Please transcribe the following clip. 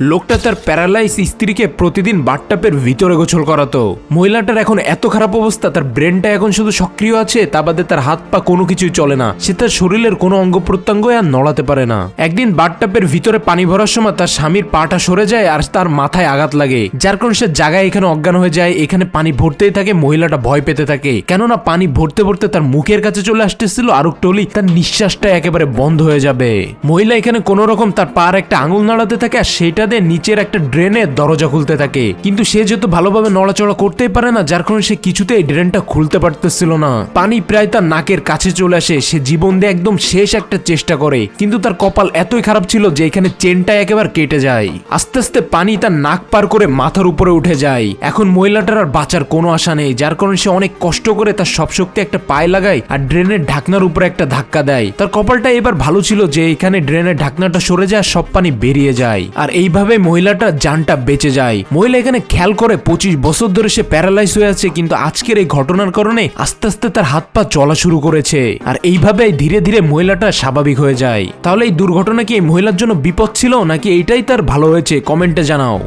লোকটা তার প্যারালাইজ স্ত্রীকে প্রতিদিন বাথটাবের ভিতরে গোসল করাতো। মহিলাটার এখন এত খারাপ অবস্থা, তার ব্রেনটা এখন শুধু সক্রিয় আছে, তা বাদে তার হাত পা কোনো কিছুই চলে না। সে তার শরীরের কোনো অঙ্গ প্রত্যঙ্গ আর নড়াতে পারে না। একদিন বাথটাবের ভিতরে পানি ভরার সময় তার স্বামীর পাটা সরে যায় আর তার মাথায় আঘাত লাগে, যার কারণে সে জায়গায় এখানে অজ্ঞান হয়ে যায়। এখানে পানি ভরতেই থাকে, মহিলাটা ভয় পেতে থাকে, কেননা পানি ভরতে ভরতে তার মুখের কাছে চলে আসতেছিল আর টলি তার নিঃশ্বাসটা একেবারে বন্ধ হয়ে যাবে। মহিলা এখানে কোন রকম তার পার একটা আঙুল নাড়াতে থাকে আর সেটা দিয়ে নিচের একটা ড্রেনের দরজা খুলতে থাকে, কিন্তু সে যেহেতু ভালোভাবে নড়াচড়া করতেই পারে না, যার কারণে সে কিছুতেই ড্রেনটা খুলতে পারতেছিল না। পানি প্রায় তার নাকের কাছে চলে আসে। সে জীবন দিয়ে একদম শেষ একটা চেষ্টা করে, কিন্তু তার কপাল এতই খারাপ ছিল যে এখানে চেনটা একেবারে কেটে যায়। আস্তে আস্তে পানি তার নাক পার করে মাথার উপরে উঠে যায়। এখন মহিলাটার আর বাঁচার কোনো আশা নেই, যার কারণে সে অনেক কষ্ট করে তার সব শক্তি একটা পায়ে লাগায় আর ড্রেনের ঢাকনার উপরে একটা ধাক্কা দেয়। তার কপালটা এবার ভালো ছিল যে এখানে ড্রেনের ঢাকনাটা সরে যায়, সব পানি বেরিয়ে যায়, আর এইভাবে মহিলাটার জানটা বেঁচে যায়। মহিলা এখানে খেয়াল করে 25 বছর ধরে সে প্যারালাইজ হয়ে আছে, কিন্তু আজকের এই ঘটনার কারণে আস্তে আস্তে তার হাত পা চলা শুরু করেছে, আর এইভাবে ধীরে ধীরে মহিলাটা স্বাভাবিক হয়ে যায়। তাহলে এই দুর্ঘটনা কি এই মহিলার জন্য বিপদ ছিল নাকি এইটাই তার ভালো হয়েছে? কমেন্টে জানাও।